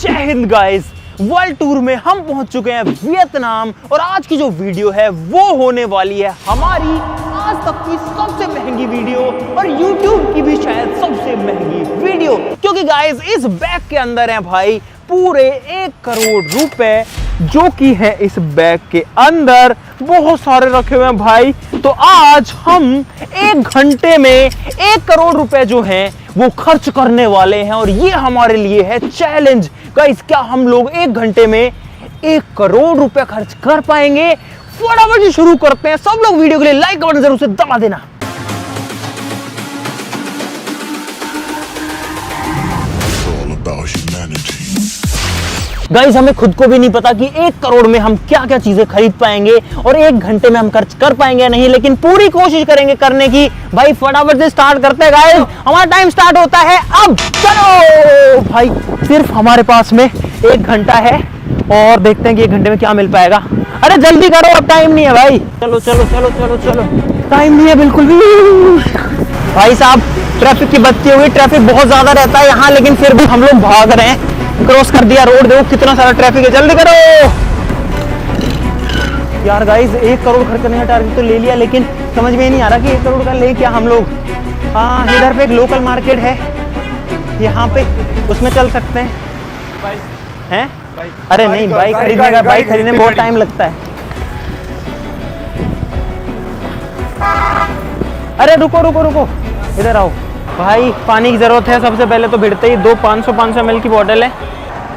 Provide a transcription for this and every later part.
जय Hind guys. World tour में हम पहुंच चुके हैं वियतनाम और आज की जो वीडियो है वो होने वाली है हमारी आज तक की सबसे महंगी वीडियो और YouTube की भी शायद सबसे महंगी वीडियो, क्योंकि गाइस इस बैग के अंदर है भाई पूरे 1 करोड़ रुपए, जो कि है इस बैग के अंदर बहुत सारे रखे हुए हैं भाई। तो आज हम 1 घंटे में 1 करोड़ रुपए जो हैं वो खर्च करने वाले हैं और ये हमारे लिए है चैलेंज। गाइस क्या हम लोग 1 घंटे में 1 करोड़ रुपए खर्च कर पाएंगे? फटाफट से शुरू करते हैं। सब लोग वीडियो के लिए लाइक का बटन जरूर से दबा देना। गाइस हमें खुद को भी नहीं पता कि 1 करोड़ में हम क्या क्या चीजें खरीद पाएंगे और 1 घंटे में हम खर्च कर पाएंगे या नहीं, लेकिन पूरी कोशिश करेंगे करने की। भाई फटाफट से स्टार्ट करते हैं गाइस, हमारा टाइम स्टार्ट होता है अब। चलो भाई सिर्फ हमारे पास में 1 घंटा है और देखते हैं कि 1 घंटे में क्या मिल पाएगा। अरे जल्दी करो, अब टाइम नहीं है भाई। चलो चलो चलो चलो चलो, टाइम नहीं है बिल्कुल भी। भाई साहब ट्रैफिक की बत्ती हुई, ट्रैफिक बहुत ज्यादा रहता है यहाँ, लेकिन फिर भी हम लोग भाग रहे हैं। क्रॉस कर दिया रोड, देखो कितना सारा ट्रैफिक है, जल्दी करो यार। गाइस 1 करोड़ खर्च करने का टारगेट तो ले लिया, लेकिन समझ में ही नहीं आ रहा कि 1 करोड़ का ले क्या हम लोग। हाँ इधर पे एक लोकल मार्केट है, यहाँ पे उसमें चल सकते हैं। अरे नहीं बाइक खरीदने का, बाइक खरीदने में बहुत टाइम लगता है। अरे रुको रुको रुको, इधर आओ भाई, पानी की जरूरत है। सबसे पहले तो भिड़ते ही 2 500 ml की बोतल है।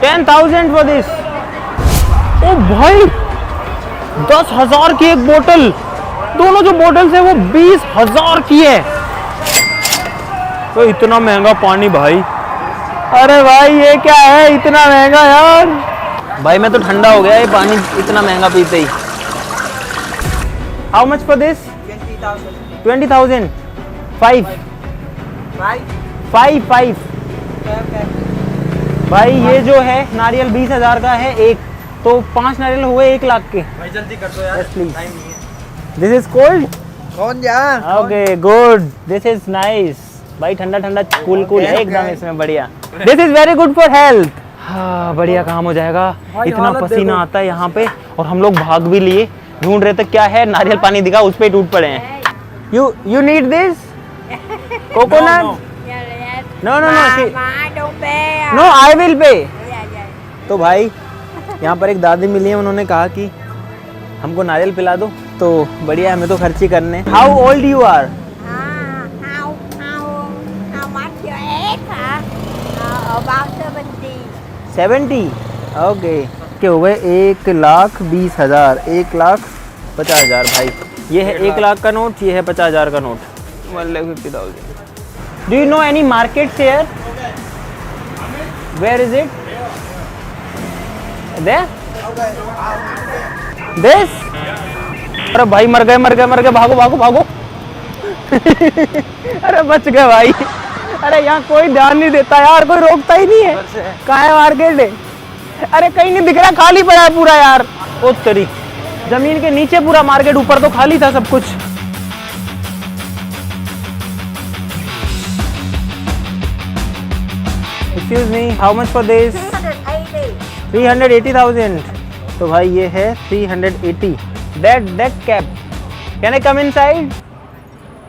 10,000 फॉर दिस। ओ भाई 10,000 की एक बोतल, दोनों जो बोतल है वो 20,000 की है। तो इतना महंगा पानी भाई, अरे भाई ये क्या है इतना महंगा यार। भाई मैं तो ठंडा हो गया ये पानी इतना महंगा पीते ही। How much for this? 20,000। 5 भाई ये जो है नारियल 20,000 का है एक, तो 5 नारियल हुए 1 लाख के। भाई जल्दी कर दो यार, प्लीज। This is cold. कौन यार? Okay good, this is nice. भाई ठंडा ठंडा कूल कूल एकदम इसमें, बढ़िया। This is very good for health. हाँ बढ़िया काम हो जाएगा। इतना पसीना आता है यहाँ पे और हम लोग भाग भी लिए, ढूंढ रहे थे क्या है, नारियल पानी दिखा उस पे टूट पड़े हैं। You need this coconut? No no no no, I will pay. तो भाई यहाँ पर एक दादी मिली है, उन्होंने कहा कि हमको नारियल पिला दो, तो बढ़िया हमें तो खर्ची करने। How old you are? 70। Okay के हो गए 1,20,000, 1,50,000 भाई। ये है 1 लाख का नोट, ये है 50,000 का note. 1,50,000। Do you know any markets here? Where is it? There? This? अरे भाई मर गए, भागो भागो भागो। अरे बच गए भाई। अरे यहाँ कोई ध्यान नहीं देता यार, कोई रोकता ही नहीं है। कहाँ है मार्केट है? अरे कहीं नहीं दिख रहा, खाली पड़ा है पूरा यार। ओ तेरी, जमीन के नीचे पूरा मार्केट, ऊपर तो खाली था सब कुछ। Excuse me, how much for this? 380,000। तो भाई ये है 380। That cap. Can I come inside?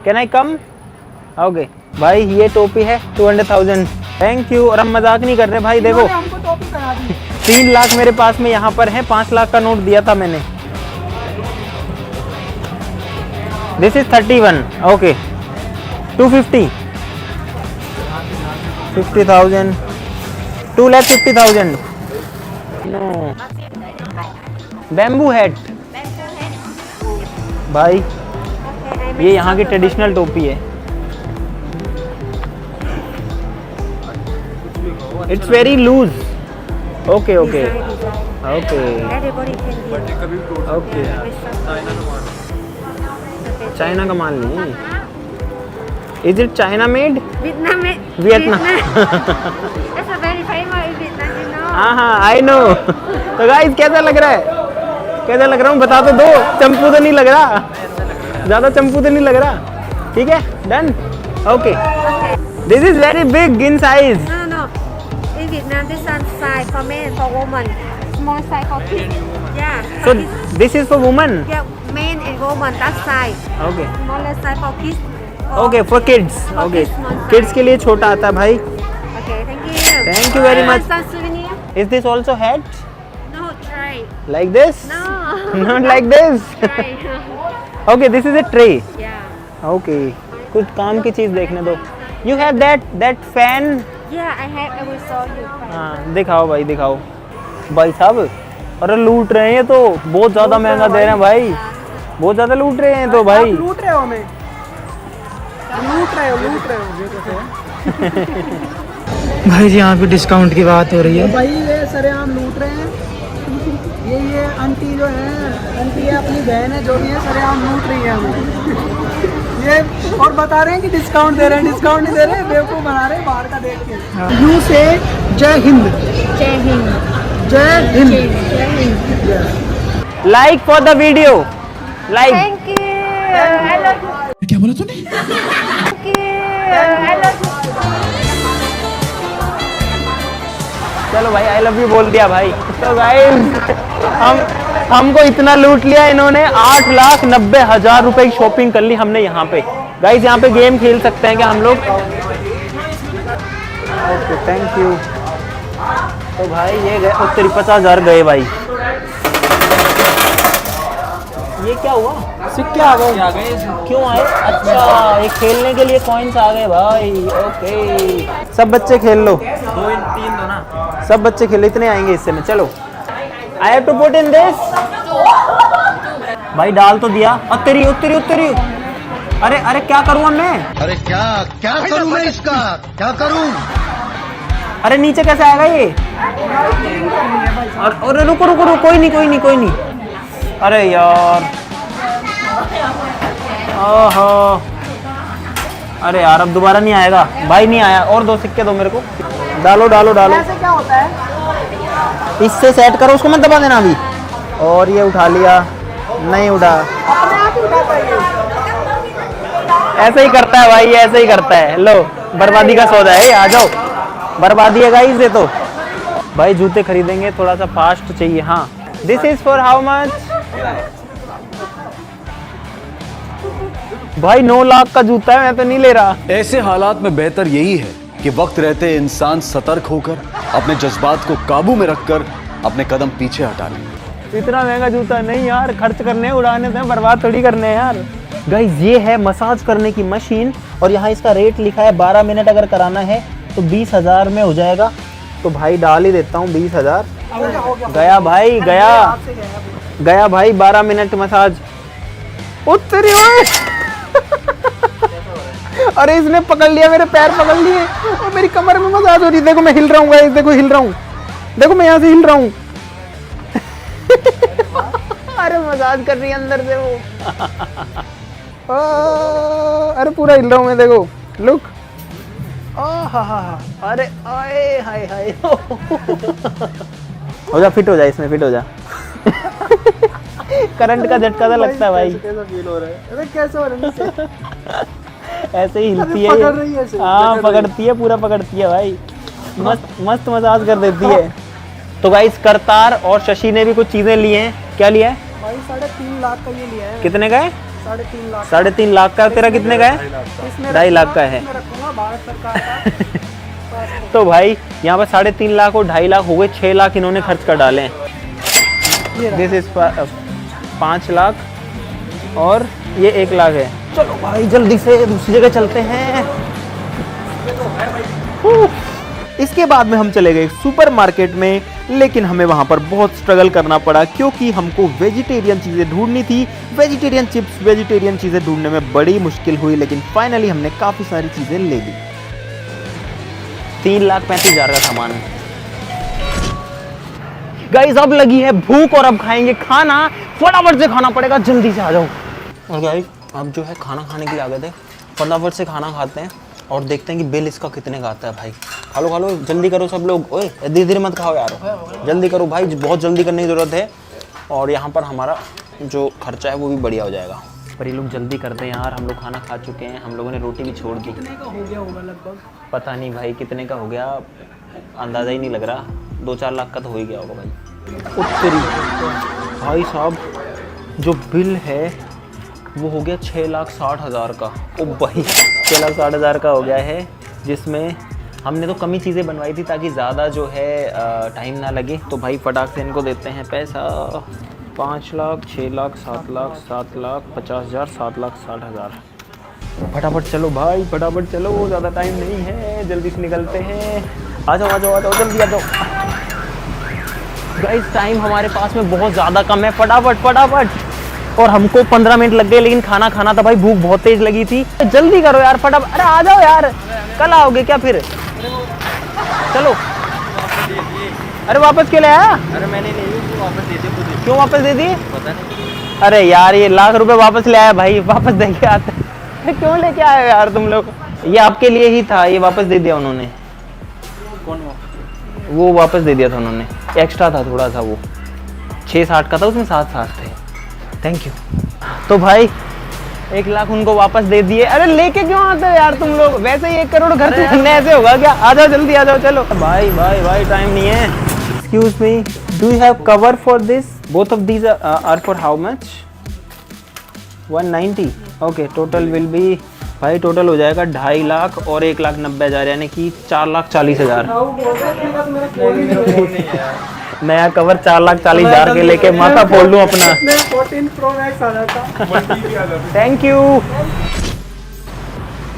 Can I come? Okay. भाई ये टोपी है 200,000। Thank you. और हम मजाक नहीं कर रहे भाई, देखो 3 लाख मेरे पास में यहाँ पर है, 5 लाख का नोट दिया था मैंने। This is 31। Okay. 250। 50,000। 2,50,000। No। Bamboo hat. भाई ये यहाँ की ट्रेडिशनल टोपी है। It's very loose। Okay okay okay okay। China का माल नहीं। Is it China made? Vietnam। हाँ I know। तो गाइस कैसा लग रहा है? कैसा लग रहा हूँ बता तो दो। चंपू तो नहीं लग रहा, ज्यादा चंपू तो नहीं लग रहा। ठीक है done. Okay this is very big in size. in Vietnam, this one size for men, for woman. Small size for kids. Yeah. So for kids. this is for women. Yeah, men and woman that size. Okay. Smaller size for kids. Okay, for kids. For Okay. kids, small size. Kids के लिए छोटा आता है भाई. Okay, thank you. Thank you very much. Some souvenir? Is this also hat? No, try. Like this? No. Not like this. Try. Okay, this is a tray. Yeah. Okay. कुछ काम की चीज देखने दो. You have that fan? Yeah, I have. I will show you. हाँ, दिखाओ भाई दिखाओ. भाई साहब, अरे लूट रहे हैं ये तो. बहुत ज्यादा महंगा दे रहे हैं भाई. बहुत ज्यादा लूट रहे हैं तो भाई. लूट रहे हो हमें. लूट रहे हो. भाई जी यहाँ पे डिस्काउंट की बात हो रही है. भाई ये सरेआम लूट रहे हैं. ये आंटी जो है, आंटी है अपनी बहन है, जो भी है सरेआम लूट रही है हमें. ये और बता रहे हैं कि डिस्काउंट दे रहे हैं, डिस्काउंट नहीं दे रहे, बेवकूफ़ बना रहे हैं बाहर का देख के. यू से जय हिंद. Jai Hind. जय Hind. Jai Hind. Like for the video. Like. Thank you. I love you. क्या बोला तूने? Thank you. I love you. चलो भाई आई लव यू बोल दिया भाई. तो गाइस हमको इतना लूट लिया इन्होंने. 8,90,000 रुपए की शॉपिंग कर ली हमने यहाँ पे. गाइस यहाँ पे गेम खेल सकते हैं क्या हम लोग? Okay thank you. तो भाई ये गए उत्तरी 50,000 गए भाई. ये क्या हुआ? सिक्के आ गए. क्यों आए? अच्छा ये खेलने के लिए कॉइन्स आ गए भाई. ओके सब बच्चे खेल लो. 2-3 दो ना. सब बच्चे खेलो, इतने आएंगे इससे में. चलो I have to put in this. भाई डाल तो दिया. उत्तरी उत्तरी उत्तरी. अरे अरे क्या करूँ मैं? अरे क्या क्या करूं मैं इसका? क्या करूं? अरे नीचे कैसे आएगा ये? और रुको रुको रुको. कोई नहीं कोई नहीं कोई नहीं. अरे यार ओहो. अरे यार अब दोबारा नहीं आएगा भाई. नहीं आया. और 2 सिक्के दो मेरे को. डालो डालो डालो. ऐसे क्या होता है? इससे सेट करो, उसको मत दबा देना अभी. और ये उठा लिया. नहीं उठा. अपने आप ही उठाता है ये. ऐसे ही करता है भाई, ऐसे ही करता है. लो बर्बादी का सौदा है. आ जाओ. बर्बादी है गाइस ये तो. भाई जूते खरीदेंगे, थोड़ा सा फास्ट चाहिए. हाँ this is for how much? भाई 9 लाख का जूता है. मैं तो नहीं ले रहा. ऐसे हालात में बेहतर यही है कि वक्त रहते इंसान सतर्क होकर अपने जज्बात को काबू में रखकर अपने कदम पीछे हटा ले. इतना महंगा जूता नहीं यार. खर्च करने उड़ाने से बर्बाद थोड़ी करने हैं यार. गाइस ये है मसाज करने की मशीन और यहाँ इसका रेट लिखा है 12 मिनट अगर कराना है तो 20,000 में हो जाएगा. तो भाई डाल ही देता हूँ 20,000. गया भाई गया. गया भाई 12 मिनट मसाज. उत्तरी हुए. अरे इसने पकड़ लिया, मेरे पैर पकड़ लिए और मेरी कमर में मसाज हो रही. देखो मैं हिल रहा हूँ गाइस. देखो हिल रहा हूँ. देखो मैं यहाँ से हिल रहा हूँ. अरे मसाज कर रही है अंदर से वो. अरे पूरा हिल रहा हूँ मैं. देखो लुक. अरे आए हाय हाय. हो जा फिट हो जा इसमें. फिट हो जा. करंट का झटका तो लगता है भाई. कैसा फील हो रहा है? अरे कैसे हो रहा है? ऐसे ही हिलती है. पकड़ रही है ऐसे. हाँ पकड़ती है, पूरा पकड़ती है भाई. मस्त मस्त मसाज कर देती है. तो गाइस करतार और शशि ने भी कुछ चीजें ली हैं. क्या लिया है भाई? 3.5 लाख का ये लिया है. कितने का है? 3.5 लाख. 3.5 लाख का. तेरा कितने का है? 2.5 लाख का है. मैं रखूंगा भारत सरकार का. तो भाई यहाँ पर 3.5 लाख और 2.5 लाख हो गए. 6 लाख इन्होंने खर्च कर डाले हैं. दिस इज 5 लाख और ये 1 लाख है. चलो भाई जल्दी से दूसरी जगह चलते हैं. इसके बाद में हम चले गए सुपरमार्केट में, लेकिन हमें वहां पर बहुत स्ट्रगल करना पड़ा क्योंकि हमको वेजिटेरियन चीज़ें ढूंढनी थी. वेजिटेरियन चिप्स, वेजिटेरियन चीज़ें ढूंढने में बड़ी मुश्किल हुई, लेकिन फाइनली हमने काफ़ी सारी चीज़ें ले ली. 3,35,000 का सामान. गाइस अब लगी है भूख और अब खाएंगे खाना. फटाफट से खाना पड़ेगा. जल्दी से आ जाओ. और गाइस अब जो है खाना खाने की आदत है. फटाफट से खाना खाते हैं और देखते हैं कि बिल इसका कितने का आता है. भाई खा लो जल्दी करो सब लोग. ओए धीरे धीरे मत खाओ यार. जल्दी करो भाई, बहुत जल्दी करने की ज़रूरत है. और यहाँ पर हमारा जो खर्चा है वो भी बढ़िया हो जाएगा. पर ये लोग जल्दी करते हैं यार. हम लोग खाना खा चुके हैं. हम लोगों ने रोटी भी छोड़ दी. कितने का हो गया होगा लगभग? पता नहीं भाई कितने का हो गया. अंदाज़ा ही नहीं लग रहा, 2-4 लाख का तो हो ही गया होगा भाई। उत्तरी भाई साहब जो बिल है वो हो गया 6,60,000 का। ओ भाई 6,60,000 का हो गया है, जिसमें हमने तो कम ही चीज़ें बनवाई थी ताकि ज़्यादा जो है टाइम ना लगे। तो भाई फटाक से इनको देते हैं पैसा। 5 लाख, 6 लाख, 7 लाख, 7 लाख 50,000, 7 लाख 60,000। फटाफट चलो भाई, फटाफट चलो, ज़्यादा टाइम नहीं है, जल्दी से निकलते हैं। आ जाओ आ जाओ आ जाओ, जल्दी आ जाओ गाइस, टाइम हमारे पास में बहुत ज़्यादा कम है, फटाफट फटाफट। और हमको 15 मिनट लग गए, लेकिन खाना खाना था भाई, भूख बहुत तेज लगी थी। जल्दी करो यार फटाफट, अरे आ जाओ यार, कल आओगे क्या फिर? चलो। अरे वापस क्यों ले आया? अरे मैंने नहीं, वापस दे दिए। क्यों वापस दे दिए? पता नहीं। अरे यार ये लाख रुपए वापस ले आया भाई, वापस दे के आते। क्यों लेके आए यार तुम लोग? ये आपके लिए ही था, ये वापस दे दिया उन्होंने। कौन? वो वापस दे दिया था उन्होंने, एक्स्ट्रा था थोड़ा सा, वो 6,60 का था, उसमें 7 थे। Thank you. तो भाई 1 लाख उनको वापस दे दिए। अरे लेके क्यों आते हो यार तुम लोग? वैसे ही 1 करोड़ घर से बनने ऐसे होगा क्या? आ जाओ जल्दी आ जाओ, चलो भाई भाई भाई, टाइम नहीं है। Excuse me, do you have cover for this? Both of these are for how much? 190। Okay, total will be, भाई टोटल हो जाएगा 2.5 लाख और 1,90,000, यानी कि 4,40,000। नया कवर 4,40,000 के लेके माथा फोड़ लूं अपना। 14 Pro Max आ जाता। Thank you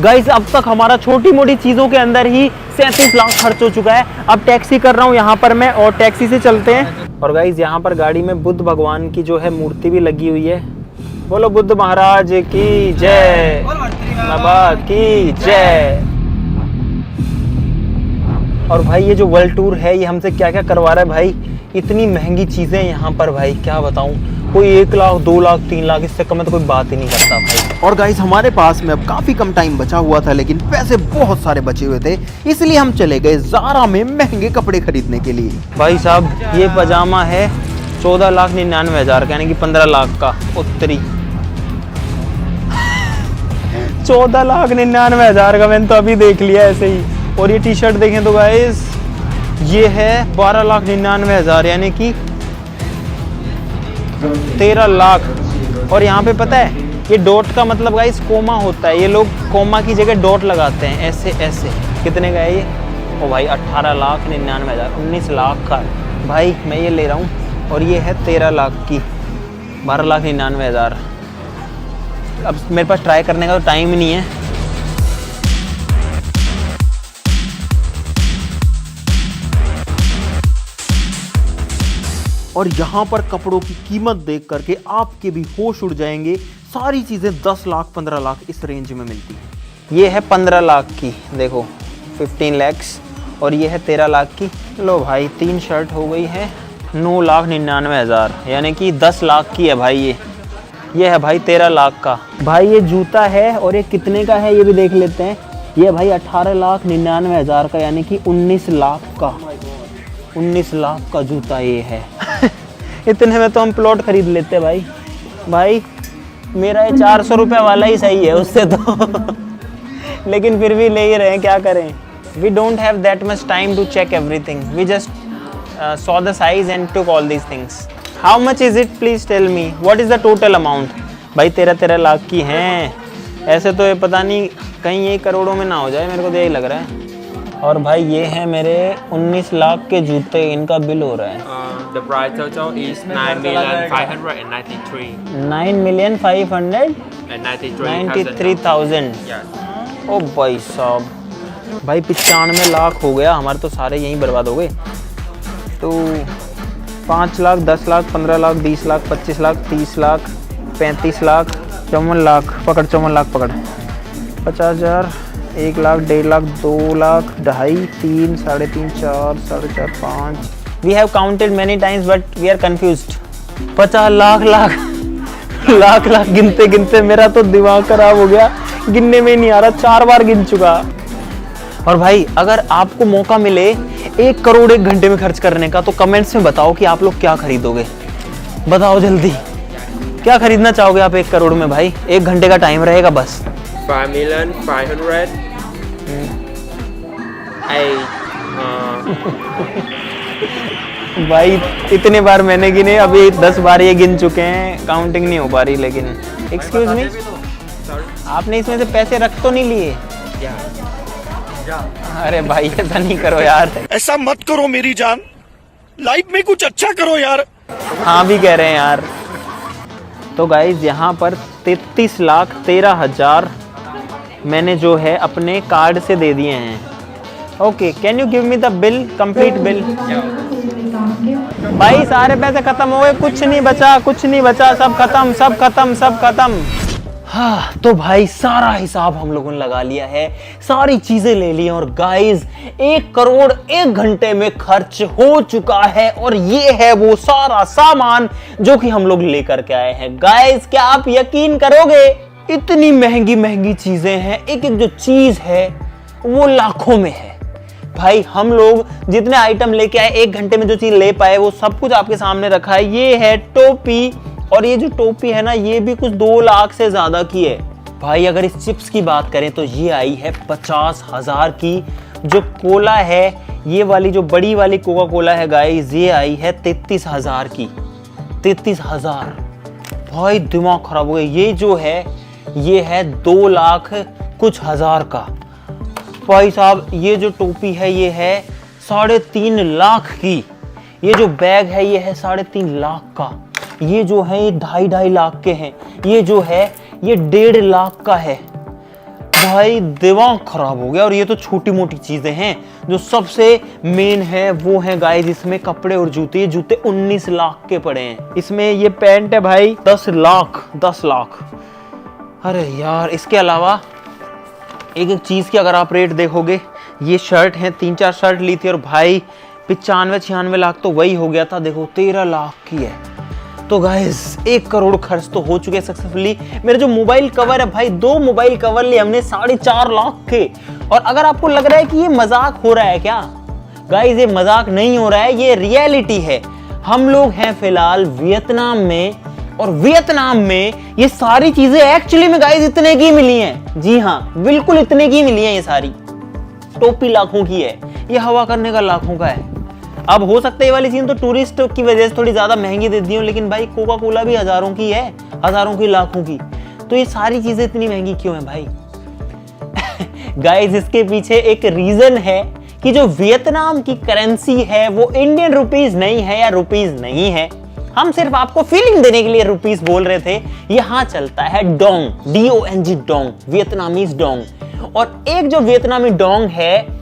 guys. अब तक हमारा छोटी मोटी चीजों के अंदर ही 37 लाख खर्च हो चुका है। अब टैक्सी कर रहा हूँ यहाँ पर मैं, और टैक्सी से चलते हैं। और गाइस यहाँ पर गाड़ी में बुद्ध भगवान की जो है मूर्ति भी लगी हुई है। बोलो बुद्ध महाराज की जय, बाबा की जय। और भाई ये जो वर्ल्ड टूर है ये हमसे क्या क्या करवा रहा है भाई, इतनी महंगी चीज़ें यहाँ पर भाई, क्या बताऊँ। कोई 1 लाख, 2 लाख, 3 लाख, इससे कम तो कोई बात ही नहीं करता भाई। और गाइस हमारे पास में अब काफी कम टाइम बचा हुआ था, लेकिन पैसे बहुत सारे बचे हुए थे, इसलिए हम चले गए ज़ारा में महंगे कपड़े खरीदने के लिए। भाई साहब ये पजामा है 14,99,000 का, यानी कि 15 लाख का। उत्तरी 14,99,000 का, मैंने तो अभी देख लिया ऐसे ही। और ये टी शर्ट देखें तो गाइस ये है 12,99,000, यानी कि 13 लाख। और यहाँ पे पता है ये डॉट का मतलब गाइस कोमा होता है, ये लोग कोमा की जगह डॉट लगाते हैं ऐसे ऐसे। कितने का है ये? ओ भाई 18,99,000, 19 लाख का भाई मैं ये ले रहा हूँ। और ये है 13 लाख की, 12,99,000। अब मेरे पास ट्राई करने का तो टाइम ही नहीं है। और यहाँ पर कपड़ों की कीमत देख करके आपके भी होश उड़ जाएंगे। सारी चीजें 10 लाख 15 लाख इस रेंज में मिलती हैं। ये है 15 लाख की, देखो 15 लैक्स। और ये है 13 लाख की। लो भाई 3 शर्ट हो गई है 9,99,000, यानी कि 10 लाख की है भाई। ये है भाई 13 लाख का। भाई ये जूता है, और ये कितने का है ये भी देख लेते हैं। ये भाई 18,99,000 का, यानी कि 19 लाख का। 19 लाख का जूता ये है। इतने में तो हम प्लॉट खरीद लेते भाई। भाई मेरा ये 400 रुपये वाला ही सही है उससे तो। लेकिन फिर भी ले ही रहे हैं, क्या करें। We don't have that much time to check everything, we just saw the size and took all these things. How much is it? Please tell me. What is the total amount? भाई 13 लाख की हैं। ऐसे तो ये पता नहीं कहीं 1 करोड़ों में ना हो जाए, मेरे को तो यही लग रहा है। और भाई ये है मेरे 19 लाख के जूते, इनका बिल हो रहा है। The price total is 9,593,000. 9,593,000. Yes. ओ भाई साहब, भाई 95 लाख हो गया हमारे तो, सारे यहीं बर्बाद हो गए। तो 5 लाख, 10 लाख, 15 लाख, 20 लाख, 25 लाख, 30 लाख, 35 लाख, 54 लाख पकड़, 54 लाख पकड़, 50,000, 1 lakh, 1.5 lakh, 2 lakh, 2.5, 3, 3.5, 4, 4.5, 5। We have counted many times but we are confused. 50 lakh lakh lakh गिनते गिनते मेरा तो दिमाग खराब हो गया, गिनने में नहीं आ रहा, 4 बार गिन चुका। और भाई अगर आपको मौका मिले 1 करोड़ 1 घंटे में खर्च करने का, तो कमेंट्स में बताओ कि आप लोग क्या खरीदोगे। बताओ जल्दी, क्या खरीदना चाहोगे आप 1 करोड़ में भाई? 1 घंटे का टाइम रहेगा बस। 5,500,000. भाई इतने बार मैंने गिने, अभी 10 बार ये गिन चुके हैं, काउंटिंग नहीं हो पा रही। लेकिन एक्सक्यूज मी, आपने इसमें से पैसे रख तो नहीं लिए? अरे भाई ऐसा नहीं करो यार, ऐसा मत करो मेरी जान, लाइफ में कुछ अच्छा करो यार। हाँ भी कह रहे हैं यार। तो गाइज यहाँ पर 33,13,000 मैंने जो है अपने कार्ड से दे दिए हैं। Okay, can you give me the bill, complete bill? भाई सारे पैसे खत्म हो गए, कुछ नहीं बचा, कुछ नहीं बचा, सब खत्म, सब खत्म, सब खत्म। हाँ तो भाई सारा हिसाब हम लोगों ने लगा लिया है, सारी चीजें ले ली और गाइज 1 करोड़ 1 घंटे में खर्च हो चुका है। और ये है वो सारा सामान जो कि हम लोग लेकर के आए हैं। गाइज क्या आप यकीन करोगे, इतनी महंगी महंगी चीजें हैं, एक एक जो चीज है वो लाखों में है। भाई हम लोग जितने आइटम लेके आए, 1 घंटे में जो चीज ले पाए वो सब कुछ आपके सामने रखा है। ये है टोपी, और ये जो टोपी है ना ये भी कुछ 2 लाख से ज्यादा की है। भाई अगर इस चिप्स की बात करें तो ये आई है 50,000 की। जो कोला है, ये वाली जो बड़ी वाली कोका कोला है गाइस, ये आई है 33,000 की। 33,000, भाई दिमाग खराब हो गया। ये जो है ये है 2 लाख कुछ हजार का। भाई साहब ये जो टोपी है ये है 3.5 लाख की। ये जो बैग है ये है 3.5 लाख का। ये जो है ये 2.5 लाख के हैं। ये जो है ये 1.5 लाख का है। भाई दिमाग खराब हो गया। और ये तो छोटी मोटी चीजें हैं, जो सबसे मेन है वो है गाइस इसमें कपड़े और जूते। ये जूते 19 लाख के पड़े हैं। इसमें ये पैंट है भाई 10 लाख। अरे यार इसके अलावा एक एक चीज की अगर आप रेट देखोगे, ये शर्ट है 3-4 शर्ट ली थी और भाई 95-96 लाख तो वही हो गया था। देखो 13 लाख की है। तो गाइस 1 करोड़ खर्च तो हो चुके सक्सेसफुली। मेरे जो मोबाइल कवर है भाई, 2 मोबाइल कवर लिए हमने 4.5 लाख के। और अगर आपको लग रहा है कि ये मजाक हो रहा है क्या, गाइस ये मजाक नहीं हो रहा है, ये रियलिटी है। हम लोग हैं फिलहाल वियतनाम में, और वियतनाम में ये सारी चीजें एक्चुअली में गाइस इतने की मिली हैं। जी हाँ बिल्कुल इतने की मिली हैं। ये सारी टोपी लाखों की है, ये हवा करने का लाखों का है। अब हो सकता है ये वाली चीज तो टूरिस्ट की वजह से थोड़ी ज्यादा महंगी दे दी हो, लेकिन भाई कोका कोला भी हजारों की है, हजारों की लाखों की। तो ये सारी चीजें इतनी महंगी क्यों है भाई? गाइस इसके पीछे एक रीजन है कि जो वियतनाम की करेंसी है वो इंडियन रुपीस नहीं है या रुपीस नहीं है। हम सिर्फ आपको फीलिंग देने के लिए रुपीस बोल रहे थे। यहाँ चलता है Dong, DONG Dong, Vietnamese Dong. और एक जो वियतनामी डोंग है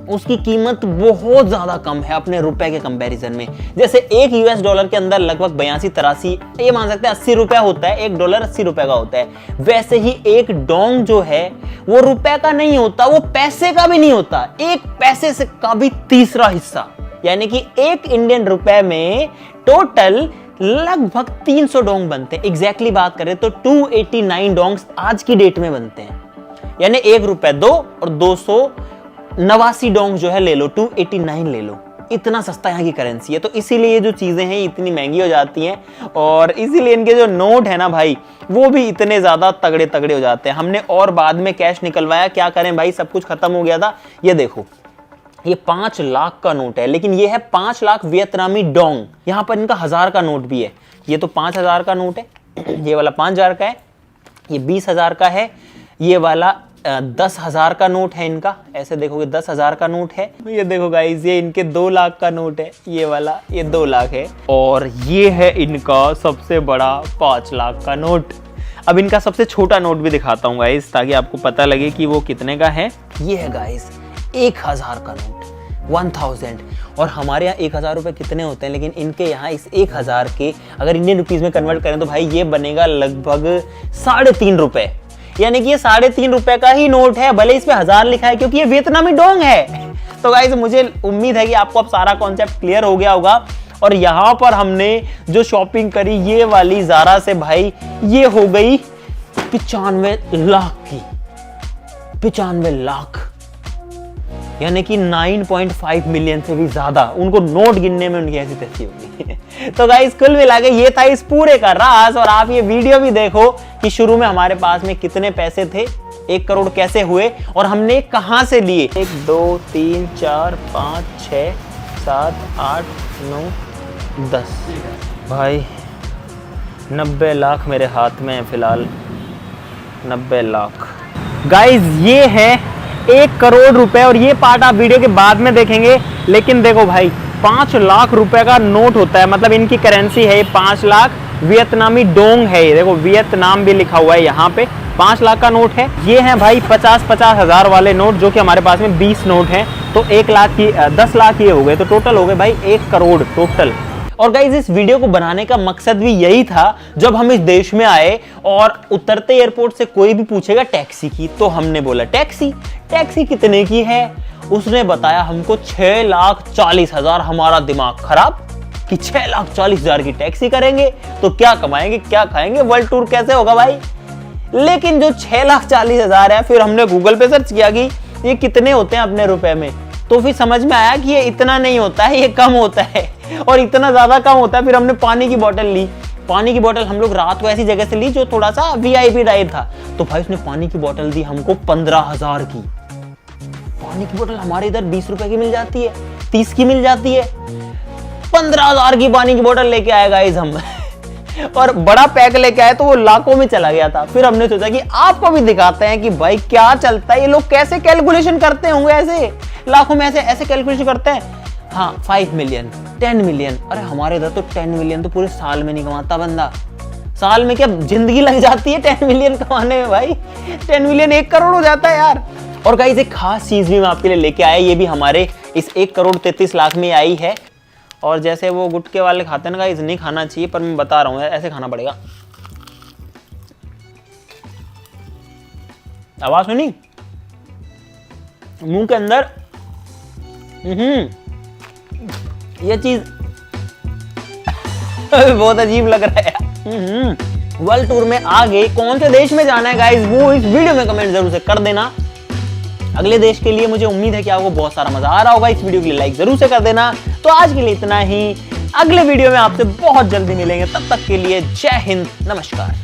उसकी कीमत बहुत ज्यादा कम है अपने रुपए के कंपैरिजन में। जैसे एक US डॉलर के अंदर लगभग 82-83, ये मान सकते हैं 80 रुपए होता है। 1 डॉलर 80 रुपए का होता है। वैसे ही एक डोंग जो है वो रुपए का नहीं होता, वो पैसे का भी नहीं होता, 1 पैसे से का भी 3रा हिस्सा। यानी कि 1 इंडियन रुपए में टोटल लगभग 300 डोंग बनते हैं। एग्जैक्टली बात करें तो 289 डोंग्स आज की डेट में बनते हैं। यानी 1 रुपए 2 और 289 डोंग जो है ले लो, 289 ले लो। इतना सस्ता यहाँ की करेंसी है। तो इसीलिए जो चीजें हैं इतनी महंगी हो जाती हैं, और इसीलिए इनके जो नोट है ना भाई वो भी इतने ज्यादा तगड़े तगड़े हो जाते हैं। हमने और बाद में कैश निकलवाया, क्या करें भाई, सब कुछ खत्म हो गया था। ये देखो ये 5 लाख का नोट है, लेकिन ये है 5 लाख वियतनामी डोंग। यहाँ पर इनका 1000 का नोट भी है। ये तो 5000 का नोट है, ये वाला 5000 का है, ये 20,000 का है, ये वाला 10,000 का नोट है इनका। ऐसे देखोगे 10,000 का नोट है। ये देखो गाइस ये इनके 2 लाख का नोट है, ये वाला ये 2 लाख है। और ये है इनका सबसे बड़ा 5 लाख का नोट। अब इनका सबसे छोटा नोट भी दिखाता हूँ गाइस, ताकि आपको पता लगे कि वो कितने का है। ये है गाइस 1000 का नोट, 1000। और हमारे यहाँ 1000 रुपए कितने होते हैं, लेकिन इनके यहाँ इस 1000 के अगर इंडियन रुपीज में कन्वर्ट करें तो भाई ये बनेगा लगभग 3.5 रुपए। यानी कि ये 3.5 रुपए का ही नोट है, भले इस पे 1000 लिखा है, क्योंकि ये वियतनामी डोंग है। तो गाइस मुझे उम्मीद है कि आपको अब सारा कॉन्सेप्ट क्लियर हो गया होगा। और यहाँ पर हमने जो शॉपिंग करी ये वाली ज़ारा से भाई, ये हो गई 95 लाख की। 95 लाख यानी कि 9.5 मिलियन से भी ज्यादा। उनको नोट गिनने में उनकी ऐसी तैसी होगी। तो गाइस कुल मिला के ये था इस पूरे का राज। और आप ये वीडियो भी देखो कि शुरू में हमारे पास में कितने पैसे थे 1 करोड़ कैसे हुए और हमने कहां से लिए। 1 2 3 4 5 6 7 8 9 10 भाई 90 लाख मेरे हाथ में है फिलहाल। 90 लाख गाइज, ये है 1 करोड़ रुपए और ये पार्ट आप वीडियो के बाद में देखेंगे। लेकिन देखो भाई 5 लाख रुपए का नोट होता है, मतलब इनकी करेंसी है ये 5 लाख वियतनामी डोंग है। ये देखो वियतनाम भी लिखा हुआ है यहाँ पे। 5 लाख का नोट है। ये है भाई 50-50 हजार वाले नोट जो कि हमारे पास में 20 नोट हैं। तो 1 लाख की 10 लाख ये हो गए, तो टोटल हो गए भाई 1 करोड़ टोटल। और गाइज इस वीडियो को बनाने का मकसद भी यही था, जब हम इस देश में आए और उतरते एयरपोर्ट से कोई भी पूछेगा टैक्सी की, तो हमने बोला टैक्सी कितने की है। उसने बताया हमको 6,40,000। हमारा दिमाग खराब कि 6,40,000 की टैक्सी करेंगे तो क्या कमाएंगे क्या खाएंगे, वर्ल्ड टूर कैसे होगा भाई। लेकिन जो 6,40,000 है, फिर हमने गूगल पे सर्च किया कि ये कितने होते हैं अपने रुपए में, तो फिर समझ में आया कि ये इतना नहीं होता है, ये कम होता है और इतना ज्यादा कम होता है। फिर हमने पानी की बोतल ली। पानी की बोतल हम लोग रात को ऐसी जगह से ली जो थोड़ा सा VIP टाइप था। तो भाई उसने पानी की बोतल दी हमको 15,000 की। पानी की बोतल हमारे इधर 20 रुपए की मिल जाती है, 30 की मिल जाती है। 15,000 की पानी की बोतल लेके आए गाइस हम और बड़ा पैक लेके आए तो वो लाखों में चला गया था। फिर हमने सोचा कि आपको भी दिखाते हैं कि भाई क्या चलता है, ये लोग कैसे कैलकुलेशन करते होंगे, ऐसे लाखों में ऐसे कैलकुलेशन करते हैं। हाँ 5 मिलियन 10 मिलियन, अरे हमारे इधर तो 10 मिलियन तो पूरे साल में नहीं कमाता बंदा। साल में क्या जिंदगी लग जाती है 10 मिलियन कमाने में भाई। 10 मिलियन 1 करोड़ हो जाता है यार। और गाइस एक खास चीज भी मैं आपके लिए लेके आया, ये भी हमारे इस 1 करोड़ 33 लाख में आई है। और जैसे वो गुटके वाले खाते हैं ना गाइस, नहीं खाना चाहिए, पर मैं बता रहा हूँ ऐसे खाना पड़ेगा। आवाज सुनी मुंह के अंदर। ये चीज बहुत अजीब लग रहा है। वर्ल्ड टूर में आगे कौन से देश में जाना है गाइस, वो इस वीडियो में कमेंट जरूर से कर देना। अगले देश के लिए मुझे उम्मीद है कि आपको बहुत सारा मजा आ रहा होगा। इस वीडियो के लिए लाइक जरूर से कर देना। तो आज के लिए इतना ही, अगले वीडियो में आपसे बहुत जल्दी मिलेंगे। तब तक के लिए जय हिंद, नमस्कार।